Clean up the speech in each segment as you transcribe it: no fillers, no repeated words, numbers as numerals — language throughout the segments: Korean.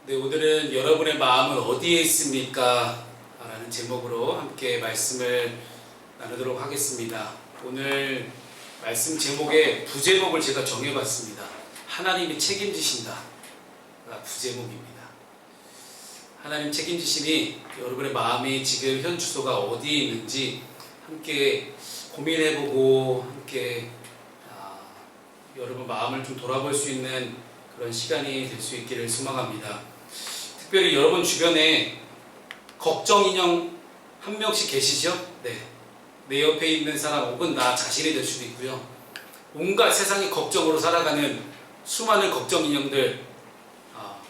네, 오늘은 여러분의 마음은 어디에 있습니까? 라는 제목으로 함께 말씀을 나누도록 하겠습니다. 오늘 말씀 제목의 부제목을 제가 정해봤습니다. 하나님이 책임지신다. 부제목입니다. 하나님 책임지시니 여러분의 마음이 지금 현 주소가 어디에 있는지 함께 고민해보고 함께 여러분 마음을 좀 돌아볼 수 있는 그런 시간이 될 수 있기를 소망합니다. 특별히 여러분 주변에 걱정 인형 한 명씩 계시죠? 네. 내 옆에 있는 사람 혹은 나 자신이 될 수도 있고요. 온갖 세상의 걱정으로 살아가는 수많은 걱정 인형들,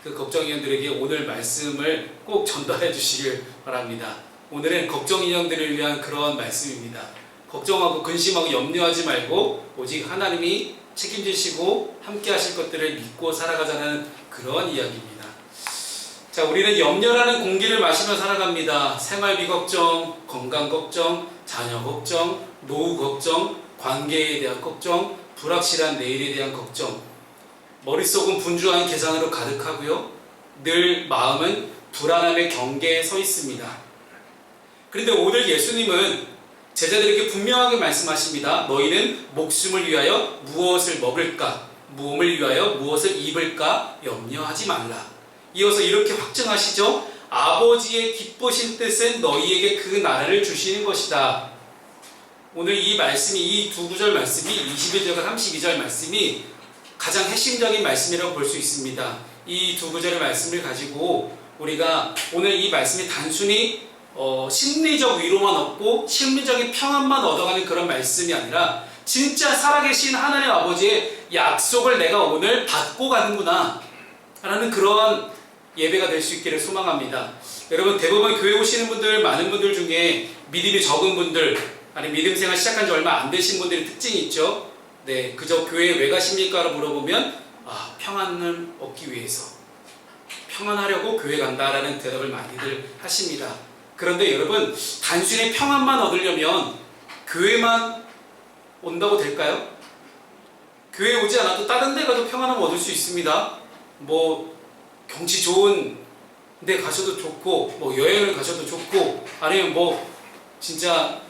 그 걱정 인형들에게 오늘 말씀을 꼭 전달해 주시길 바랍니다. 오늘은 걱정 인형들을 위한 그런 말씀입니다. 걱정하고 근심하고 염려하지 말고 오직 하나님이 책임지시고 함께 하실 것들을 믿고 살아가자는 그런 이야기입니다. 자, 우리는 염려라는 공기를 마시며 살아갑니다. 생활비 걱정, 건강 걱정, 자녀 걱정, 노후 걱정, 관계에 대한 걱정, 불확실한 내일에 대한 걱정. 머릿속은 분주한 계산으로 가득하고요. 늘 마음은 불안함의 경계에 서 있습니다. 그런데 오늘 예수님은 제자들에게 분명하게 말씀하십니다. 너희는 목숨을 위하여 무엇을 먹을까? 몸을 위하여 무엇을 입을까? 염려하지 말라. 이어서 이렇게 확증하시죠. 아버지의 기쁘신 뜻은 너희에게 그 나라를 주시는 것이다. 오늘 이 말씀이, 이 두 구절 말씀이 21절과 32절 말씀이 가장 핵심적인 말씀이라고 볼 수 있습니다. 이 두 구절의 말씀을 가지고 우리가 오늘 이 말씀이 단순히 심리적 위로만 얻고 심리적인 평안만 얻어가는 그런 말씀이 아니라 진짜 살아계신 하나님 아버지의 약속을 내가 오늘 받고 가는구나 라는 그런 예배가 될 수 있기를 소망합니다. 여러분, 대부분 교회 오시는 분들, 많은 분들 중에 믿음이 적은 분들, 아니 믿음 생활 시작한 지 얼마 안 되신 분들의 특징이 있죠. 네, 그저 교회에 왜 가십니까? 라고 물어보면 평안을 얻기 위해서, 평안하려고 교회 간다라는 대답을 많이들 하십니다. 그런데 여러분, 단순히 평안만 얻으려면 교회만 온다고 될까요? 교회에 오지 않아도 다른 데 가도 평안함을 얻을 수 있습니다. 경치 좋은 데 가셔도 좋고, 여행을 가셔도 좋고, 아니면 진짜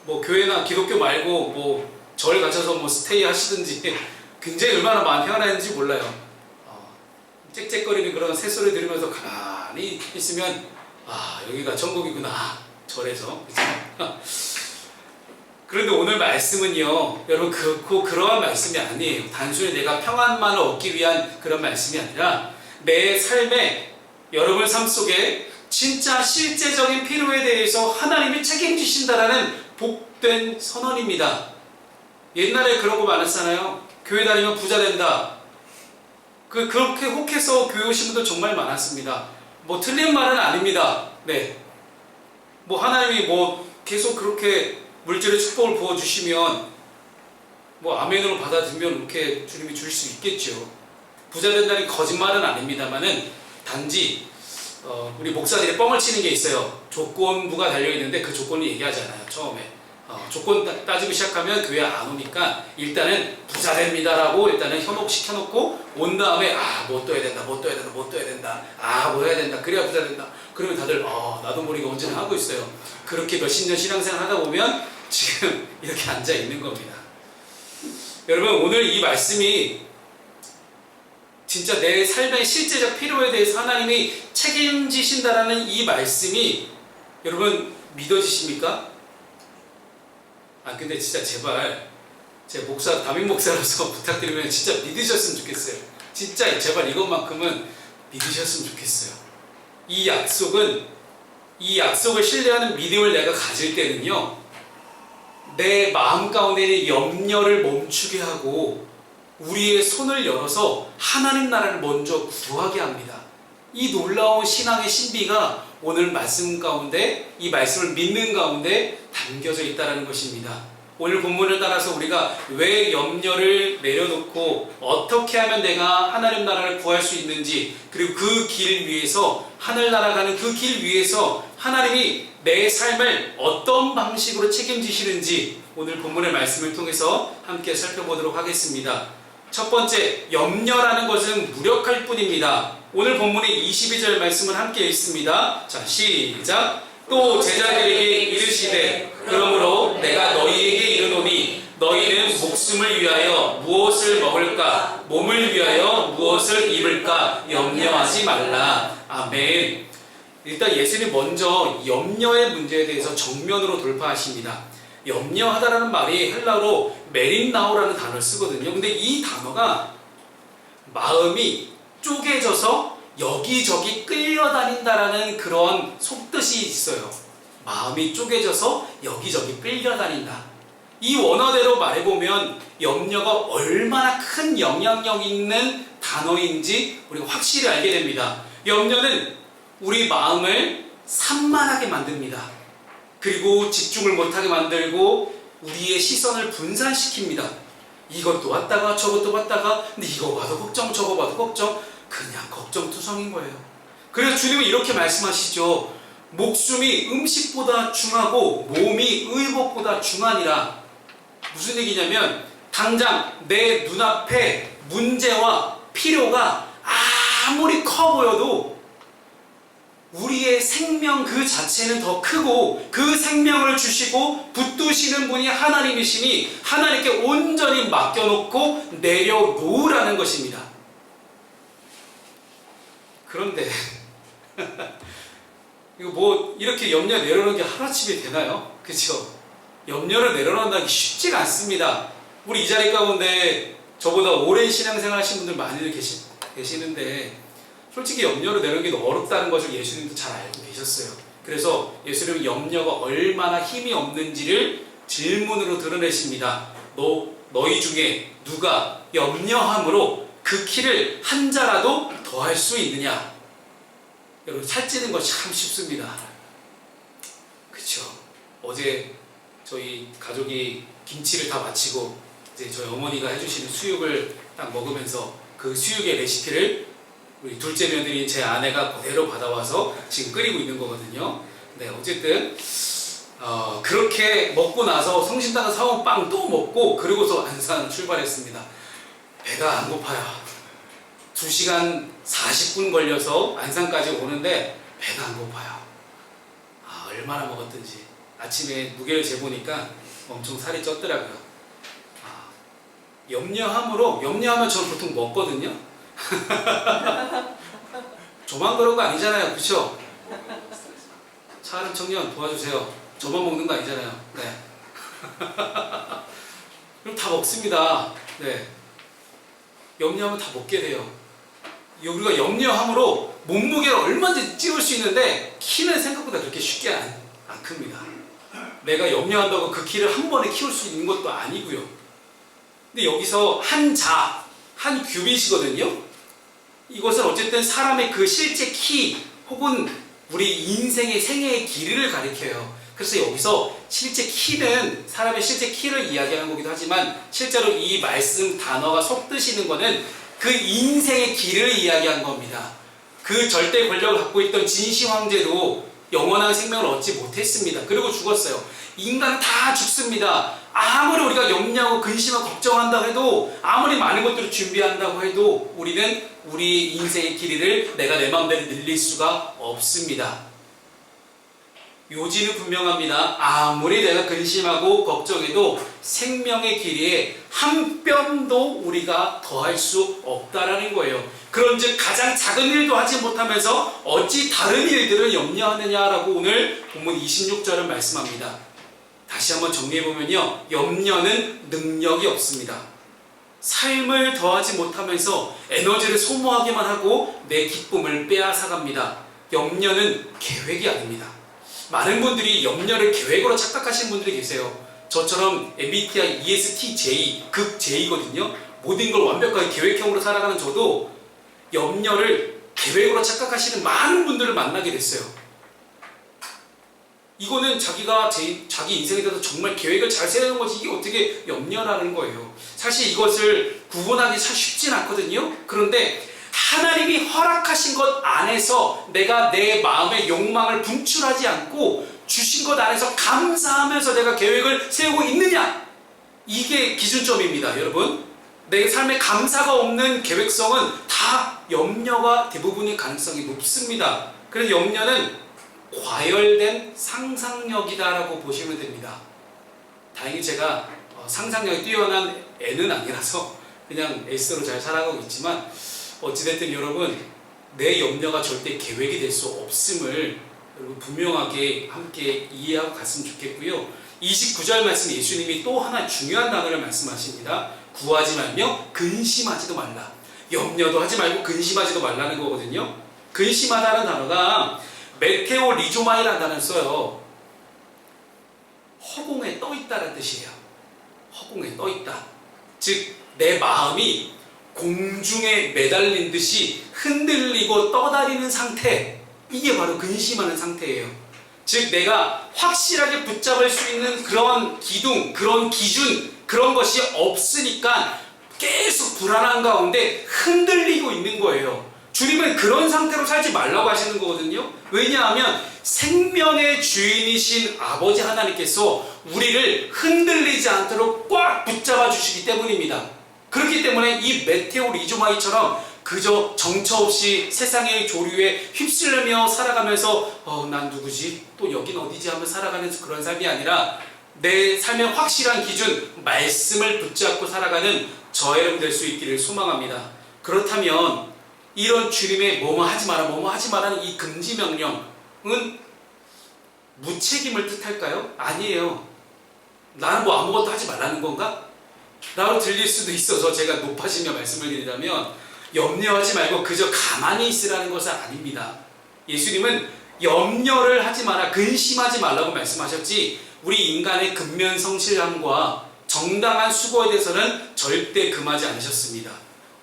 교회나 기독교 말고 절 가셔서 스테이 하시든지 굉장히 얼마나 마음 평안했는지 몰라요. 짹짹거리는 그런 새소리 들으면서 가만히 있으면 여기가 천국이구나, 절에서. 그런데 오늘 말씀은요, 여러분, 그러한 말씀이 아니에요. 단순히 내가 평안만을 얻기 위한 그런 말씀이 아니라 내 삶에, 여러분 삶 속에 진짜 실제적인 필요에 대해서 하나님이 책임지신다라는 복된 선언입니다. 옛날에 그런 거 많았잖아요. 교회 다니면 부자 된다. 그렇게 혹해서 교회 오신 분들 정말 많았습니다. 틀린 말은 아닙니다. 네. 하나님이 계속 그렇게 물질의 축복을 부어주시면 아멘으로 받아들이면 이렇게 주님이 줄 수 있겠죠. 부자 된다는 거짓말은 아닙니다만은 단지 우리 목사들이 뻥을 치는 게 있어요. 조건부가 달려있는데 그 조건을 얘기하지 않아요. 처음에 조건 따지고 시작하면 교회 안 오니까 일단은 부자 됩니다라고 일단은 현혹시켜놓고 온 다음에 뭐 떠야 된다, 뭐 떠야 된다, 뭐 떠야 된다, 뭐 해야 된다, 그래야 부자 된다. 그러면 다들 나도 모르게 언제나 하고 있어요. 그렇게 몇십 년 신앙생활 하다 보면 지금 이렇게 앉아 있는 겁니다. 여러분, 오늘 이 말씀이 진짜 내 삶의 실제적 필요에 대해서 하나님이 책임지신다라는 이 말씀이 여러분 믿어지십니까? 근데 진짜 제발 제 담임 목사로서 부탁드리면 진짜 믿으셨으면 좋겠어요. 진짜 제발 이것만큼은 믿으셨으면 좋겠어요. 이 약속을 신뢰하는 믿음을 내가 가질 때는요, 내 마음 가운데 염려를 멈추게 하고 우리의 손을 열어서 하나님 나라를 먼저 구하게 합니다. 이 놀라운 신앙의 신비가 오늘 말씀 가운데, 이 말씀을 믿는 가운데 담겨져 있다는 것입니다. 오늘 본문을 따라서 우리가 왜 염려를 내려놓고 어떻게 하면 내가 하나님 나라를 구할 수 있는지, 그리고 그 길 위에서, 하늘나라 가는 그 길 위에서 하나님이 내 삶을 어떤 방식으로 책임지시는지 오늘 본문의 말씀을 통해서 함께 살펴보도록 하겠습니다. 첫 번째, 염려라는 것은 무력할 뿐입니다. 오늘 본문의 22절 말씀을 함께 읽습니다. 자, 시작. 또 제자들에게 이르시되 그러므로 내가 너희에게 이르노니 너희는 목숨을 위하여 무엇을 먹을까 몸을 위하여 무엇을 입을까 염려하지 말라. 아멘. 일단 예수님 먼저 염려의 문제에 대해서 정면으로 돌파하십니다. 염려하다라는 말이 헬라어로 메린나오라는 단어를 쓰거든요. 근데 이 단어가 마음이 쪼개져서 여기저기 끌려다닌다라는 그런 속뜻이 있어요. 마음이 쪼개져서 여기저기 끌려다닌다. 이 원어대로 말해보면 염려가 얼마나 큰 영향력 있는 단어인지 우리가 확실히 알게 됩니다. 염려는 우리 마음을 산만하게 만듭니다. 그리고 집중을 못하게 만들고 우리의 시선을 분산시킵니다. 이것도 왔다가 저것도 왔다가 근데 이거 봐도 걱정 저거 봐도 걱정 그냥 걱정투성인 거예요. 그래서 주님은 이렇게 말씀하시죠. 목숨이 음식보다 중하고 몸이 의복보다 중하니라. 무슨 얘기냐면 당장 내 눈앞에 문제와 필요가 아무리 커 보여도 우리의 생명 그 자체는 더 크고 그 생명을 주시고 붙드시는 분이 하나님이시니 하나님께 온전히 맡겨놓고 내려놓으라는 것입니다. 그런데 이거 뭐 이렇게 염려 내려놓는 게 하루아침에 되나요? 그렇죠? 염려를 내려놓는다는 게 쉽지가 않습니다. 우리 이 자리 가운데 저보다 오랜 신앙생활 하신 분들 많이들 계시는데 솔직히 염려를 내려놓는 게 너무 어렵다는 것을 예수님도 잘 알고 계셨어요. 그래서 예수님은 염려가 얼마나 힘이 없는지를 질문으로 드러내십니다. 너희 중에 누가 염려함으로 그 키를 한 자라도 더할 수 있느냐? 여러분 살찌는 거 참 쉽습니다. 그렇죠? 어제 저희 가족이 김치를 다 마치고 이제 저희 어머니가 해주시는 수육을 딱 먹으면서 그 수육의 레시피를 우리 둘째 며느리인 제 아내가 그대로 받아와서 지금 끓이고 있는 거거든요. 네, 어쨌든 그렇게 먹고 나서 성심당에서 사온 빵 또 먹고 그러고서 안산 출발했습니다. 배가 안 고파요. 2시간 40분 걸려서 안산까지 오는데 배가 안 고파요. 얼마나 먹었든지. 아침에 무게를 재보니까 엄청 살이 쪘더라고요. 염려하면 저는 보통 먹거든요. 저만 그런 거 아니잖아요. 그렇죠? 차름 청년 도와주세요. 저만 먹는 거 아니잖아요. 네. 그럼 다 먹습니다. 네. 염려하면 다 먹게 돼요. 우리가 염려함으로 몸무게를 얼마든지 찌울 수 있는데 키는 생각보다 그렇게 쉽게 안 큽니다. 내가 염려한다고 그 키를 한 번에 키울 수 있는 것도 아니고요. 근데 여기서 한 규빗이거든요. 이것은 어쨌든 사람의 그 실제 키 혹은 우리 인생의 생애의 길이를 가리켜요. 그래서 여기서 실제 키는 사람의 실제 키를 이야기하는 거기도 하지만 실제로 이 말씀 단어가 속뜻이는 거는 그 인생의 길을 이야기한 겁니다. 그 절대 권력을 갖고 있던 진시 황제도 영원한 생명을 얻지 못했습니다. 그리고 죽었어요. 인간 다 죽습니다. 아무리 우리가 염려하고 근심하고 걱정한다고 해도 아무리 많은 것들을 준비한다고 해도 우리는 우리 인생의 길이를 내가 내 마음대로 늘릴 수가 없습니다. 요지는 분명합니다. 아무리 내가 근심하고 걱정해도 생명의 길이에 한 뼘도 우리가 더할 수 없다라는 거예요. 그런즉 가장 작은 일도 하지 못하면서 어찌 다른 일들을 염려하느냐라고 오늘 본문 26절은 말씀합니다. 다시 한번 정리해보면요. 염려는 능력이 없습니다. 삶을 더하지 못하면서 에너지를 소모하기만 하고 내 기쁨을 빼앗아갑니다. 염려는 계획이 아닙니다. 많은 분들이 염려를 계획으로 착각하시는 분들이 계세요. 저처럼 MBTI ESTJ, 극 J거든요. 모든 걸 완벽하게 계획형으로 살아가는 저도 염려를 계획으로 착각하시는 많은 분들을 만나게 됐어요. 이거는 자기가 자기 인생에 대해서 정말 계획을 잘 세우는 거지 이게 어떻게 염려라는 거예요. 사실 이것을 구분하기 참 쉽진 않거든요. 그런데 하나님이 허락하신 것 안에서 내가 내 마음의 욕망을 분출하지 않고 주신 것 안에서 감사하면서 내가 계획을 세우고 있느냐, 이게 기준점입니다. 여러분, 내 삶에 감사가 없는 계획성은 다 염려가 대부분의 가능성이 높습니다. 그래서 염려는 과열된 상상력이다라고 보시면 됩니다. 다행히 제가 상상력이 뛰어난 애는 아니라서 그냥 S로 잘 살아가고 있지만, 어찌됐든 여러분, 내 염려가 절대 계획이 될 수 없음을 여러분 분명하게 함께 이해하고 갔으면 좋겠고요. 29절 말씀 예수님이 또 하나 중요한 단어를 말씀하십니다. 구하지 말며 근심하지도 말라. 염려도 하지 말고 근심하지도 말라는 거거든요. 근심하다는 단어가 메테오 리조마이라는 단어를 써요. 허공에 떠 있다는 뜻이에요. 허공에 떠 있다. 즉 내 마음이 공중에 매달린 듯이 흔들리고 떠다니는 상태, 이게 바로 근심하는 상태예요. 즉 내가 확실하게 붙잡을 수 있는 그런 기둥, 그런 기준, 그런 것이 없으니까 계속 불안한 가운데 흔들리고 있는 거예요. 주님은 그런 상태로 살지 말라고 하시는 거거든요. 왜냐하면 생명의 주인이신 아버지 하나님께서 우리를 흔들리지 않도록 꽉 붙잡아 주시기 때문입니다. 그렇기 때문에 이 메테오 리조마이처럼 그저 정처 없이 세상의 조류에 휩쓸려며 살아가면서 난 누구지? 또 여긴 어디지? 하며 살아가는 그런 삶이 아니라 내 삶의 확실한 기준, 말씀을 붙잡고 살아가는 저와 여러분 될 수 있기를 소망합니다. 그렇다면 이런 주님의 뭐뭐 하지 마라, 뭐뭐 하지 마라는 이 금지 명령은 무책임을 뜻할까요? 아니에요. 나는 뭐 아무것도 하지 말라는 건가? 라고 들릴 수도 있어서 제가 높아지며 말씀을 드리자면, 염려하지 말고 그저 가만히 있으라는 것은 아닙니다. 예수님은 염려를 하지 마라, 근심하지 말라고 말씀하셨지, 우리 인간의 근면성실함과 정당한 수고에 대해서는 절대 금하지 않으셨습니다.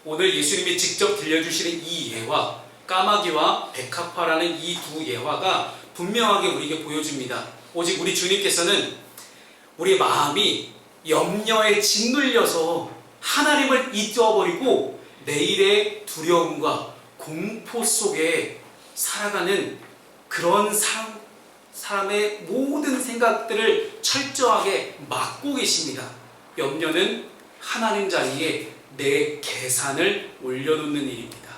오늘 예수님이 직접 들려주시는 이 예화, 까마귀와 백합화라는 이 두 예화가 분명하게 우리에게 보여줍니다. 오직 우리 주님께서는 우리 마음이 염려에 짓눌려서 하나님을 잊어버리고 내일의 두려움과 공포 속에 살아가는 그런 사람의 모든 생각들을 철저하게 막고 계십니다. 염려는 하나님 자리에 내 계산을 올려놓는 일입니다.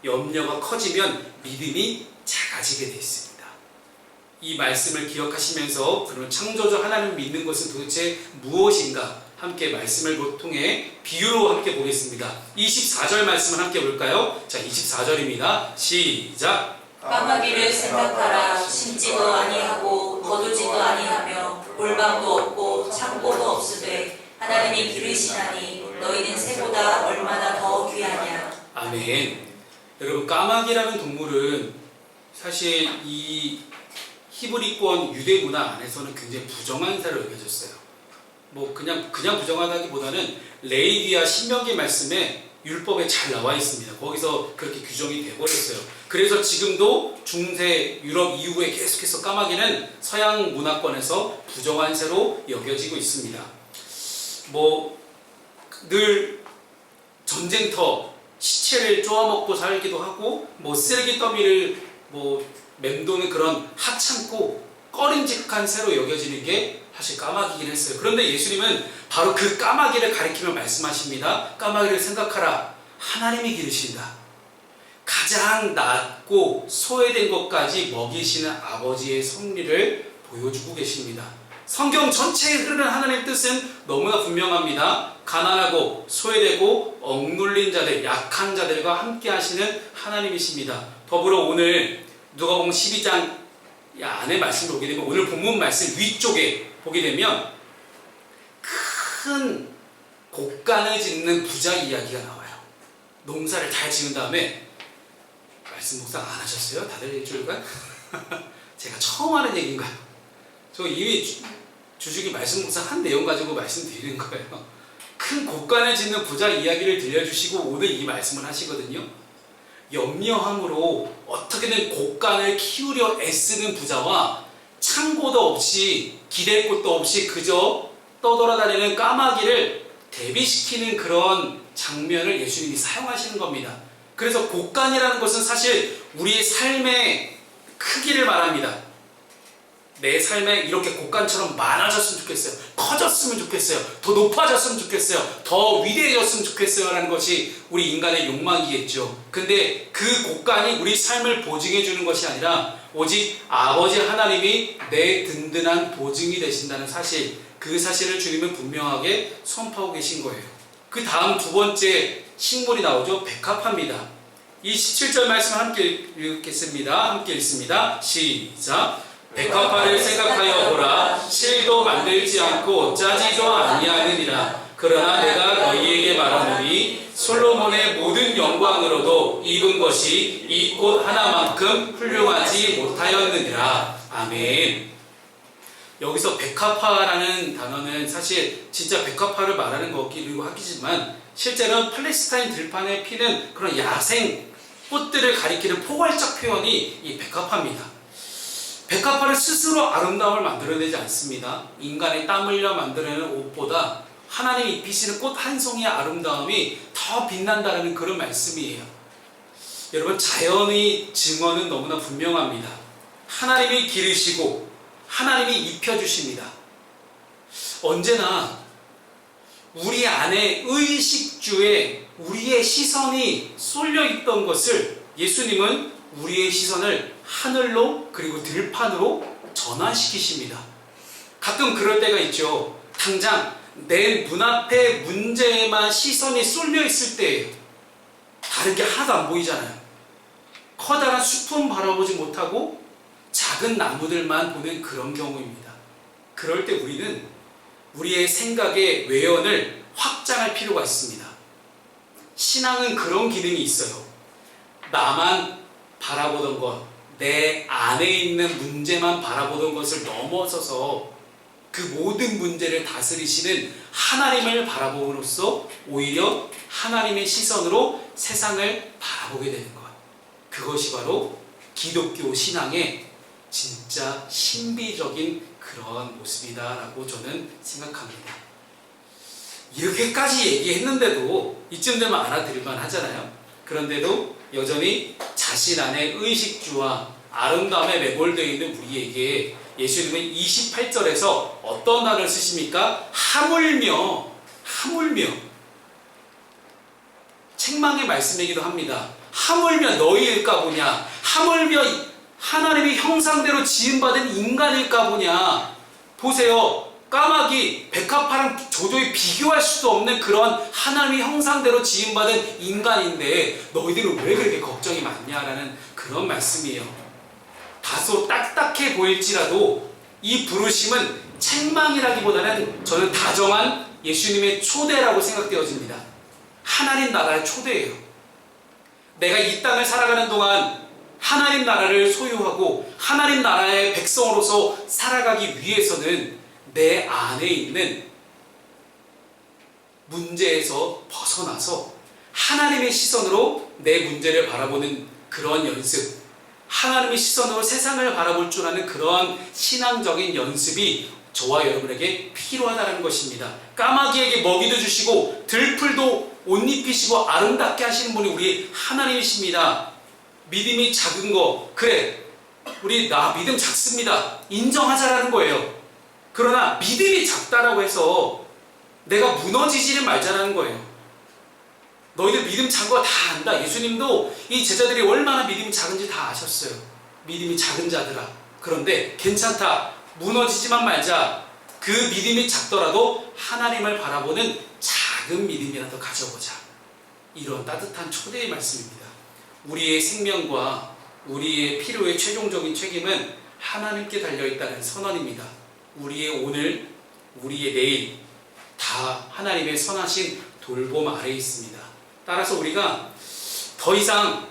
염려가 커지면 믿음이 작아지게 되어 있습니다. 이 말씀을 기억하시면서 그런 창조주 하나님을 믿는 것은 도대체 무엇인가 함께 말씀을 통해 비유로 함께 보겠습니다. 24절 말씀을 함께 볼까요? 자, 24절입니다. 시작! 까마귀를 생각하라. 심지도 아니하고 거두지도 아니하며 골방도 없고 창고도 없으되 하나님이 기르시나니 너희는 새보다 얼마나 더 귀하냐. 아멘. 여러분, 까마귀라는 동물은 사실 이 히브리권 유대 문화 안에서는 굉장히 부정한 사로 여겨졌어요. 뭐 그냥 부정하다기보다는 레위기와 신명기 말씀에 율법에 잘 나와 있습니다. 거기서 그렇게 규정이 돼버렸어요. 그래서 지금도 중세 유럽 이후에 계속해서 까마귀는 서양 문화권에서 부정한 새로 여겨지고 있습니다. 뭐 늘 전쟁터 시체를 쪼아먹고 살기도 하고, 뭐 쓰레기 더미를 맴도는 그런 하찮고 꺼림직한 새로 여겨지는 게 사실 까마귀긴 했어요. 그런데 예수님은 바로 그 까마귀를 가리키며 말씀하십니다. 까마귀를 생각하라. 하나님이 기르신다. 가장 낮고 소외된 것까지 먹이시는 아버지의 섭리를 보여주고 계십니다. 성경 전체에 흐르는 하나님의 뜻은 너무나 분명합니다. 가난하고 소외되고 억눌린 자들, 약한 자들과 함께 하시는 하나님이십니다. 더불어 오늘 누가복음 12장 안에 말씀을 보게 되면, 오늘 본문 말씀 위쪽에 보게 되면 큰 곡간을 짓는 부자 이야기가 나와요. 농사를 잘 지은 다음에, 말씀 묵상 안 하셨어요? 다들 일주일간? 제가 처음 하는 얘기인가요? 저 이미 주중에 말씀 묵상 한 내용 가지고 말씀드리는 거예요. 큰 곡간을 짓는 부자 이야기를 들려주시고 오늘 이 말씀을 하시거든요. 염려함으로 어떻게든 곡간을 키우려 애쓰는 부자와 창고도 없이 기댈 곳도 없이 그저 떠돌아다니는 까마귀를 대비시키는 그런 장면을 예수님이 사용하시는 겁니다. 그래서 곡간이라는 것은 사실 우리의 삶의 크기를 말합니다. 내 삶에 이렇게 곡간처럼 많아졌으면 좋겠어요. 커졌으면 좋겠어요. 더 높아졌으면 좋겠어요. 더 위대해졌으면 좋겠어요. 라는 것이 우리 인간의 욕망이겠죠. 근데 그 곳간이 우리 삶을 보증해 주는 것이 아니라 오직 아버지 하나님이 내 든든한 보증이 되신다는 사실, 그 사실을 주님은 분명하게 선포하고 계신 거예요. 그 다음 두 번째 식물이 나오죠. 백합화입니다. 이 17절 말씀 함께 읽겠습니다. 함께 읽습니다. 시작. 백합화를 생각하여 보라. 실도 만들지 않고 짜지도 아니하느니라. 그러나 내가 너희에게 말하노니 솔로몬의 모든 영광으로도 입은 것이 이 꽃 하나만큼 훌륭하지 못하였느니라. 아멘. 여기서 백합화라는 단어는 사실 진짜 백합화를 말하는 거기도 하지만 실제로는 팔레스타인 들판에 피는 그런 야생 꽃들을 가리키는 포괄적 표현이 이 백합화입니다. 백합화를 스스로 아름다움을 만들어내지 않습니다. 인간의 땀 흘려 만들어내는 옷보다 하나님이 입히시는 꽃 한 송이의 아름다움이 더 빛난다는 그런 말씀이에요. 여러분, 자연의 증언은 너무나 분명합니다. 하나님이 기르시고 하나님이 입혀주십니다. 언제나 우리 안에 의식주에 우리의 시선이 쏠려 있던 것을 예수님은 우리의 시선을 하늘로 그리고 들판으로 전환시키십니다. 가끔 그럴 때가 있죠. 당장 내 눈앞에 문제에만 시선이 쏠려 있을 때 다른 게 하나도 안 보이잖아요. 커다란 숲은 바라보지 못하고 작은 나무들만 보는 그런 경우입니다. 그럴 때 우리는 우리의 생각의 외연을 확장할 필요가 있습니다. 신앙은 그런 기능이 있어요. 나만 바라보던 것, 내 안에 있는 문제만 바라보던 것을 넘어서서 그 모든 문제를 다스리시는 하나님을 바라봄으로써 오히려 하나님의 시선으로 세상을 바라보게 되는 것. 그것이 바로 기독교 신앙의 진짜 신비적인 그런 모습이다라고 저는 생각합니다. 이렇게까지 얘기했는데도 이쯤 되면 알아들을만 하잖아요. 그런데도 여전히 자신 안에 의식주와 아름다움에 매몰되어 있는 우리에게 예수님은 28절에서 어떤 단어를 쓰십니까? 하물며 책망의 말씀이기도 합니다. 하물며 너희일까 보냐? 하물며 하나님의 형상대로 지음받은 인간일까 보냐? 보세요. 까마귀, 백합화랑 도저히 비교할 수도 없는 그런 하나님의 형상대로 지음받은 인간인데 너희들은 왜 그렇게 걱정이 많냐라는 그런 말씀이에요. 다소 딱딱해 보일지라도 이 부르심은 책망이라기보다는 저는 다정한 예수님의 초대라고 생각되어집니다. 하나님 나라의 초대예요. 내가 이 땅을 살아가는 동안 하나님 나라를 소유하고 하나님 나라의 백성으로서 살아가기 위해서는 내 안에 있는 문제에서 벗어나서 하나님의 시선으로 내 문제를 바라보는 그런 연습, 하나님의 시선으로 세상을 바라볼 줄 아는 그런 신앙적인 연습이 저와 여러분에게 필요하다는 것입니다. 까마귀에게 먹이도 주시고 들풀도 옷 입히시고 아름답게 하시는 분이 우리 하나님이십니다. 믿음이 작은 거, 그래, 우리 나 믿음 작습니다, 인정하자라는 거예요. 그러나 믿음이 작다라고 해서 내가 무너지지는 말자라는 거예요. 너희들 믿음 작은 거 다 안다. 예수님도 이 제자들이 얼마나 믿음이 작은지 다 아셨어요. 믿음이 작은 자들아, 그런데 괜찮다, 무너지지만 말자. 그 믿음이 작더라도 하나님을 바라보는 작은 믿음이라도 가져보자. 이런 따뜻한 초대의 말씀입니다. 우리의 생명과 우리의 필요의 최종적인 책임은 하나님께 달려있다는 선언입니다. 우리의 오늘, 우리의 내일 다 하나님의 선하신 돌봄 아래에 있습니다. 따라서 우리가 더 이상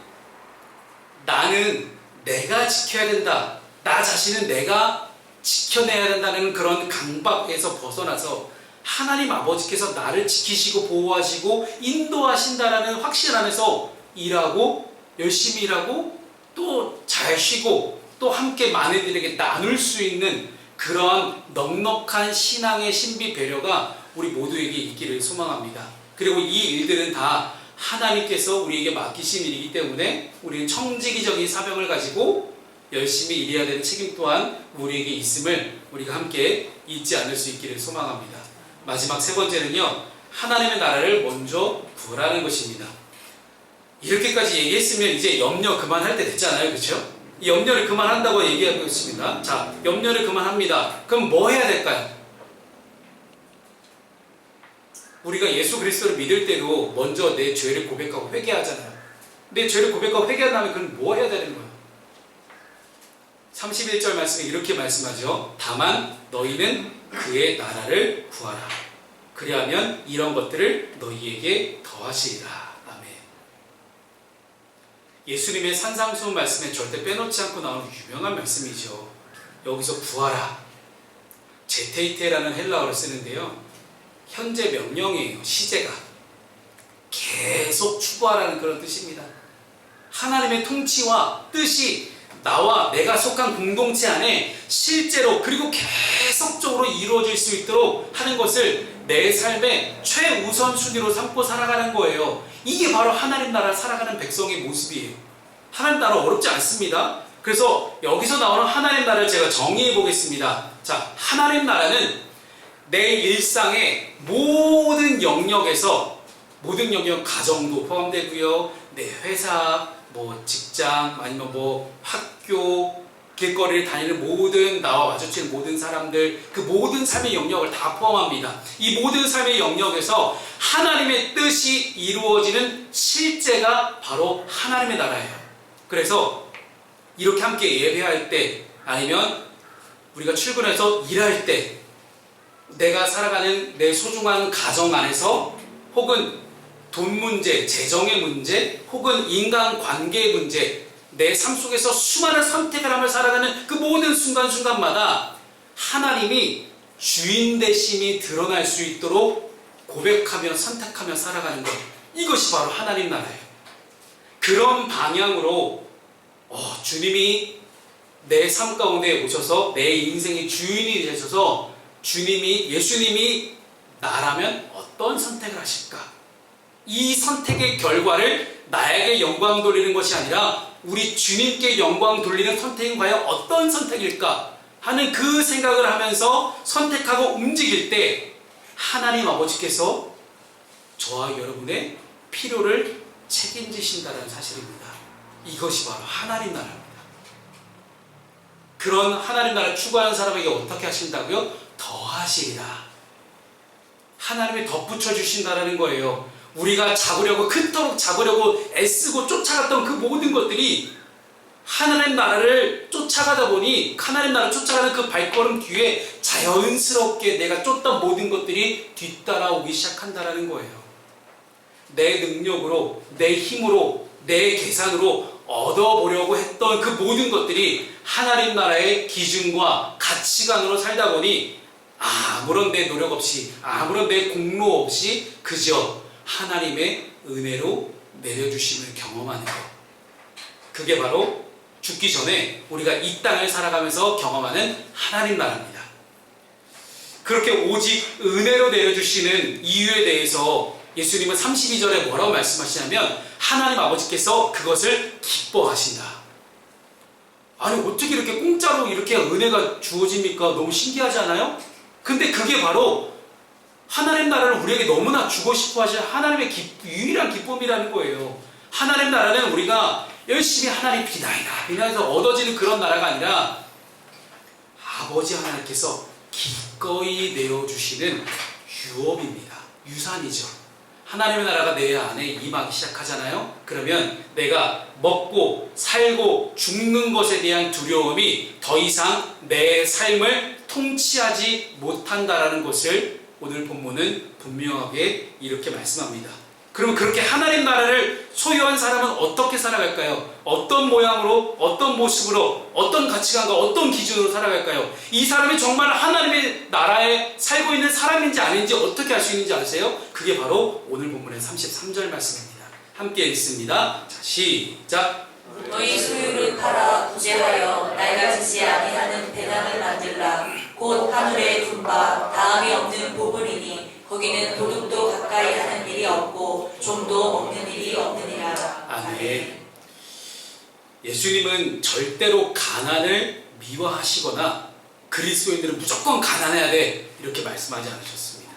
나는 내가 지켜야 된다, 나 자신은 내가 지켜내야 된다는 그런 강박에서 벗어나서 하나님 아버지께서 나를 지키시고 보호하시고 인도하신다라는 확신 안에서 일하고 열심히 일하고 또 잘 쉬고 또 함께 많은 이들에게 나눌 수 있는 그런 넉넉한 신앙의 신비 배려가 우리 모두에게 있기를 소망합니다. 그리고 이 일들은 다 하나님께서 우리에게 맡기신 일이기 때문에 우리는 청지기적인 사명을 가지고 열심히 일해야 되는 책임 또한 우리에게 있음을 우리가 함께 잊지 않을 수 있기를 소망합니다. 마지막 세 번째는요, 하나님의 나라를 먼저 구하라는 것입니다. 이렇게까지 얘기했으면 이제 염려 그만할 때 됐잖아요, 그렇죠? 이 염려를 그만한다고 얘기하고 있습니다. 자, 염려를 그만합니다. 그럼 뭐 해야 될까요? 우리가 예수 그리스도를 믿을 때도 먼저 내 죄를 고백하고 회개하잖아요. 내 죄를 고백하고 회개한 다음에 그럼 뭐 해야 되는 거예요? 31절 말씀에 이렇게 말씀하죠. 다만 너희는 그의 나라를 구하라. 그리하면 이런 것들을 너희에게 더하시리라. 아멘. 예수님의 산상수훈 말씀에 절대 빼놓지 않고 나오는 유명한 말씀이죠. 여기서 구하라. 제테이테라는 헬라어를 쓰는데요. 현재 명령이에요. 시제가. 계속 추구하라는 그런 뜻입니다. 하나님의 통치와 뜻이 나와 내가 속한 공동체 안에 실제로 그리고 계속적으로 이루어질 수 있도록 하는 것을 내 삶의 최우선순위로 삼고 살아가는 거예요. 이게 바로 하나님 나라 살아가는 백성의 모습이에요. 하나님 나라 어렵지 않습니다. 그래서 여기서 나오는 하나님 나라를 제가 정의해 보겠습니다. 자, 하나님 나라는 내 일상의 모든 영역에서, 모든 영역, 가정도 포함되고요, 내 회사, 뭐 직장, 아니면 뭐 학교, 길거리를 다니는 모든, 나와 마주치는 모든 사람들, 그 모든 삶의 영역을 다 포함합니다. 이 모든 삶의 영역에서 하나님의 뜻이 이루어지는 실제가 바로 하나님의 나라예요. 그래서 이렇게 함께 예배할 때, 아니면 우리가 출근해서 일할 때, 내가 살아가는 내 소중한 가정 안에서, 혹은 돈 문제, 재정의 문제, 혹은 인간관계의 문제, 내 삶 속에서 수많은 선택을 하며 살아가는 그 모든 순간순간마다 하나님이 주인 되심이 드러날 수 있도록 고백하며 선택하며 살아가는 것, 이것이 바로 하나님 나라예요. 그런 방향으로 주님이 내 삶 가운데 오셔서 내 인생의 주인이 되셔서 예수님이 나라면 어떤 선택을 하실까? 이 선택의 결과를 나에게 영광 돌리는 것이 아니라 우리 주님께 영광 돌리는 선택은 과연 어떤 선택일까 하는 그 생각을 하면서 선택하고 움직일 때 하나님 아버지께서 저와 여러분의 필요를 책임지신다는 사실입니다. 이것이 바로 하나님 나라입니다. 그런 하나님 나라 추구하는 사람에게 어떻게 하신다고요? 더하시리라. 하나님이 덧붙여 주신다는 거예요. 우리가 잡으려고, 그토록 잡으려고 애쓰고 쫓아갔던 그 모든 것들이 하나님 나라를 쫓아가다 보니, 하나님 나라를 쫓아가는 그 발걸음 뒤에 자연스럽게 내가 쫓던 모든 것들이 뒤따라오기 시작한다는 거예요. 내 능력으로, 내 힘으로, 내 계산으로 얻어보려고 했던 그 모든 것들이 하나님 나라의 기준과 가치관으로 살다 보니 아무런 내 노력 없이, 아무런 내 공로 없이 그저 하나님의 은혜로 내려주심을 경험하는 것, 그게 바로 죽기 전에 우리가 이 땅을 살아가면서 경험하는 하나님 나라입니다. 그렇게 오직 은혜로 내려주시는 이유에 대해서 예수님은 32절에 뭐라고 말씀하시냐면 하나님 아버지께서 그것을 기뻐하신다. 아니 어떻게 이렇게 공짜로 이렇게 은혜가 주어집니까? 너무 신기하지 않아요? 근데 그게 바로 하나님 나라를 우리에게 너무나 주고 싶어 하시는 하나님의 유일한 기쁨이라는 거예요. 하나님 나라는 우리가 열심히 하나님 비나이다 비나해서 얻어지는 그런 나라가 아니라 아버지 하나님께서 기꺼이 내어주시는 유업입니다. 유산이죠. 하나님의 나라가 내 안에 임하기 시작하잖아요. 그러면 내가 먹고 살고 죽는 것에 대한 두려움이 더 이상 내 삶을 통치하지 못한다라는 것을 오늘 본문은 분명하게 이렇게 말씀합니다. 그러면 그렇게 하나님 나라를 소유한 사람은 어떻게 살아갈까요? 어떤 모양으로, 어떤 모습으로, 어떤 가치관과 어떤 기준으로 살아갈까요? 이 사람이 정말 하나님의 나라에 살고 있는 사람인지 아닌지 어떻게 알 수 있는지 아세요? 그게 바로 오늘 본문의 33절 말씀입니다. 함께 읽습니다. 자, 시작. 너희 소유를 팔아 부재하여 낡아지지 아니하는 배당을 만들라. 곧 하늘에 둔 바 다음이 없는 보물이니 거기는 도둑도 가까이 하는 일이 없고 좀도 없는 일이 없느니라. 아멘. 예수님은 절대로 가난을 미워하시거나 그리스도인들은 무조건 가난해야 돼 이렇게 말씀하지 않으셨습니다.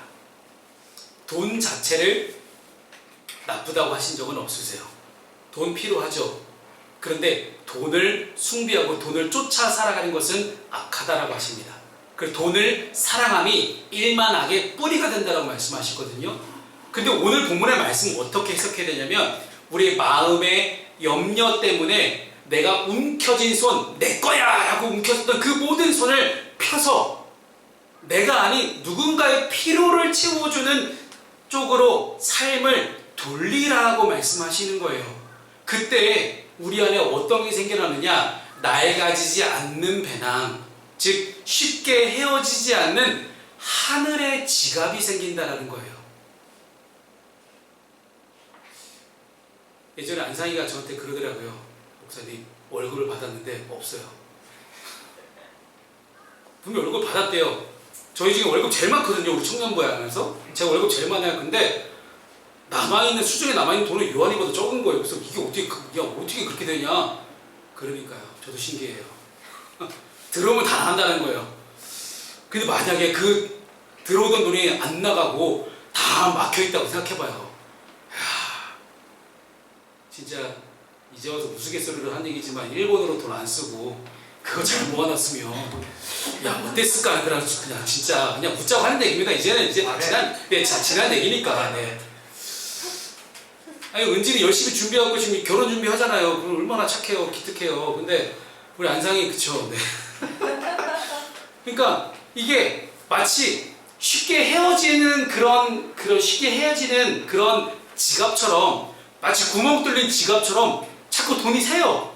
돈 자체를 나쁘다고 하신 적은 없으세요. 돈 필요하죠. 그런데 돈을 숭배하고 돈을 쫓아 살아가는 것은 악하다라고 하십니다. 그리고 돈을 사랑함이 일만 악의 뿌리가 된다고 말씀하시거든요. 근데 오늘 본문의 말씀은 어떻게 해석해야 되냐면 우리의 마음의 염려 때문에 내가 움켜진 손, 내 거야! 라고 움켜졌던 그 모든 손을 펴서 내가 아닌 누군가의 필요를 채워주는 쪽으로 삶을 돌리라고 말씀하시는 거예요. 그때 우리 안에 어떤 게 생겨나느냐? 낡아지지 않는 배낭, 즉 쉽게 헤어지지 않는 하늘의 지갑이 생긴다는 거예요. 예전에 안상이가 저한테 그러더라고요. 목사님, 월급을 받았는데 없어요. 분명 월급 받았대요. 저희 지금 월급 제일 많거든요. 우리 청년부에 하면서 제가 월급 제일 많아요. 근데 남아있는 수중에 남아있는 돈은 요한이보다 적은 거예요. 그래서 이게 어떻게 그렇게 되냐? 그러니까요. 저도 신기해요. 들어오면 다 나간다는 거예요. 근데 만약에 그 들어오던 돈이 안 나가고 다 막혀있다고 생각해봐요. 진짜 이제 와서 우스갯소리로 한 얘기지만 일본어로 돈 안 쓰고 그거 잘 모아놨으면 어땠을까? 그래가지고 그냥 진짜 그냥 웃자고 하는 얘기입니다. 이제는 이제 지난 얘기니까. 네. 아니 은진이 열심히 준비하고 지금 결혼 준비하잖아요. 그럼 얼마나 착해요, 기특해요. 근데 우리 안상이 그쵸? 네. 그러니까 이게 마치 쉽게 헤어지는 그런 지갑처럼 마치 구멍 뚫린 지갑처럼 자꾸 돈이 새요.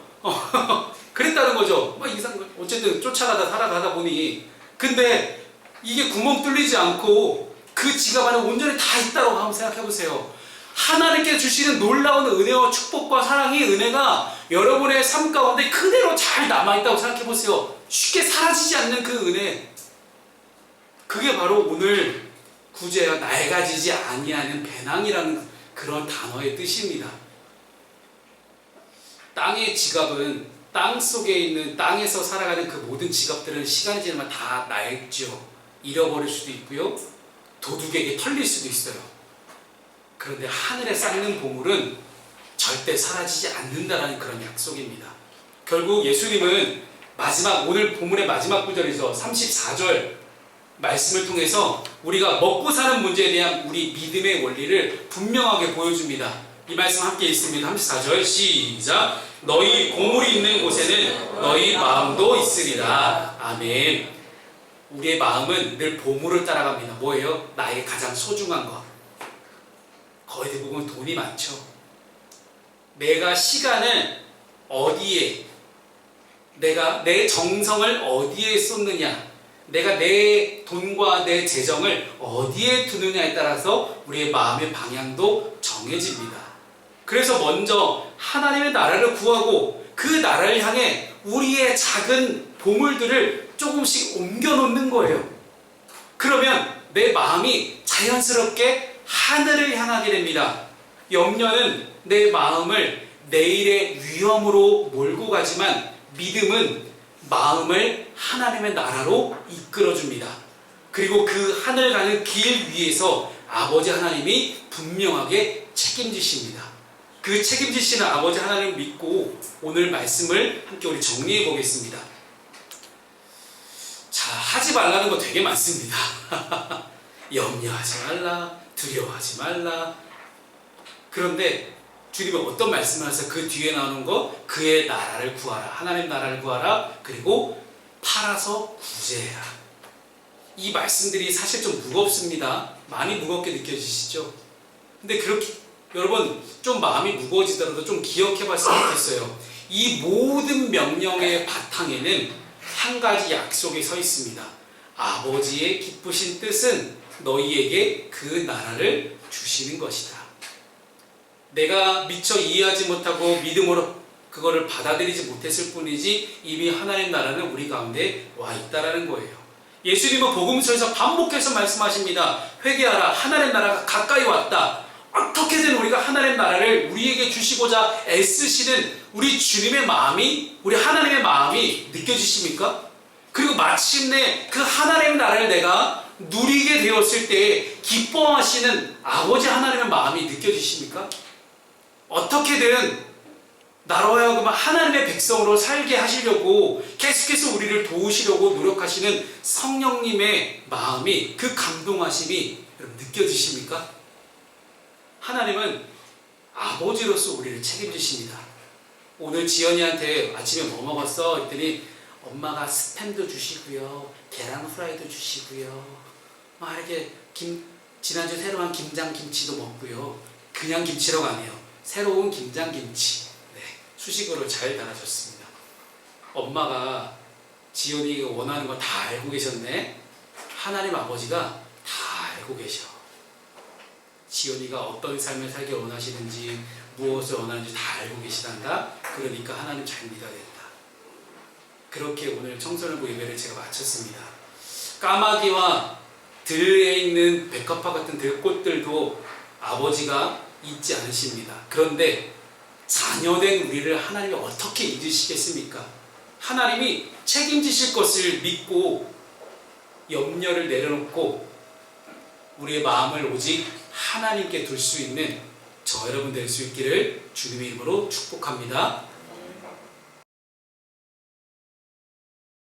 그랬다는 거죠. 막 어쨌든 쫓아가다 살아가다 보니. 근데 이게 구멍 뚫리지 않고 그 지갑 안에 온전히 다 있다고 한번 생각해 보세요. 하나님께 주시는 놀라운 은혜와 축복과 사랑의 은혜가 여러분의 삶 가운데 그대로 잘 남아있다고 생각해 보세요. 쉽게 사라지지 않는 그 은혜. 그게 바로 오늘 구제야 낡아지지 아니하는 배낭이라는 그런 단어의 뜻입니다. 땅의 지갑은 땅 속에 있는 땅에서 살아가는 그 모든 지갑들은 시간이 지나면 다 낡죠. 잃어버릴 수도 있고요. 도둑에게 털릴 수도 있어요. 그런데 하늘에 쌓이는 보물은 절대 사라지지 않는다는 그런 약속입니다. 결국 예수님은 오늘 본문의 마지막 구절에서 34절 말씀을 통해서 우리가 먹고 사는 문제에 대한 우리 믿음의 원리를 분명하게 보여줍니다. 이 말씀 함께 읽습니다. 34절 시작. 너희 보물이 있는 곳에는 너희 마음도 있으리라. 아멘. 우리의 마음은 늘 보물을 따라갑니다. 뭐예요? 나에게 가장 소중한 것. 거의 대부분 돈이 많죠. 내가 시간을 어디에, 내가 내 정성을 어디에 쏟느냐, 내가 내 돈과 내 재정을 어디에 두느냐에 따라서 우리의 마음의 방향도 정해집니다. 그래서 먼저 하나님의 나라를 구하고 그 나라를 향해 우리의 작은 보물들을 조금씩 옮겨놓는 거예요. 그러면 내 마음이 자연스럽게 하늘을 향하게 됩니다. 염려는 내 마음을 내일의 위험으로 몰고 가지만 믿음은 마음을 하나님의 나라로 이끌어줍니다. 그리고 그 하늘 가는 길 위에서 아버지 하나님이 분명하게 책임지십니다. 그 책임지시는 아버지 하나님을 믿고 오늘 말씀을 함께 우리 정리해 보겠습니다. 자, 하지 말라는 거 되게 많습니다. 염려하지 말라, 두려워하지 말라. 그런데 주님은 어떤 말씀을 하세요? 그 뒤에 나오는 거, 그의 나라를 구하라, 하나님 나라를 구하라, 그리고 팔아서 구제해라. 이 말씀들이 사실 좀 무겁습니다. 많이 무겁게 느껴지시죠? 근데 그렇게 여러분 좀 마음이 무거워지더라도 좀 기억해 봤으면 좋겠어요. 이 모든 명령의 바탕에는 한 가지 약속이 서 있습니다. 아버지의 기쁘신 뜻은 너희에게 그 나라를 주시는 것이다. 내가 미처 이해하지 못하고 믿음으로 그거를 받아들이지 못했을 뿐이지 이미 하나님 나라는 우리 가운데 와 있다라는 거예요. 예수님은 복음서에서 반복해서 말씀하십니다. 회개하라, 하나님 나라가 가까이 왔다. 어떻게든 우리가 하나님의 나라를 우리에게 주시고자 애쓰시는 우리 주님의 마음이, 우리 하나님의 마음이 느껴지십니까? 그리고 마침내 그 하나님의 나라를 내가 누리게 되었을 때 기뻐하시는 아버지 하나님의 마음이 느껴지십니까? 어떻게든 나로 하여금 하나님의 백성으로 살게 하시려고 계속해서 우리를 도우시려고 노력하시는 성령님의 마음이, 그 감동하심이 여러분 느껴지십니까? 하나님은 아버지로서 우리를 책임지십니다. 오늘 지연이한테 아침에 뭐 먹었어? 했더니 엄마가 스팸도 주시고요, 계란 후라이도 주시고요, 막 이렇게 지난주 새로 한 김장김치도 먹고요. 그냥 김치라고 안 해요. 새로운 김장김치. 네, 수식어를 잘 달아줬습니다. 엄마가 지연이가 원하는 거 다 알고 계셨네. 하나님 아버지가 다 알고 계셔. 지연이가 어떤 삶을 살길 원하시는지, 무엇을 원하는지 다 알고 계시단다. 그러니까 하나님 잘 믿어야 된다. 그렇게 오늘 청소년부 예배를 제가 마쳤습니다. 까마귀와 들에 있는 백합화 같은 들꽃들도 아버지가 잊지 않으십니다. 그런데 자녀된 우리를 하나님이 어떻게 잊으시겠습니까? 하나님이 책임지실 것을 믿고 염려를 내려놓고 우리의 마음을 오직 하나님께 둘 수 있는 저 여러분 될 수 있기를 주님의 이름으로 축복합니다.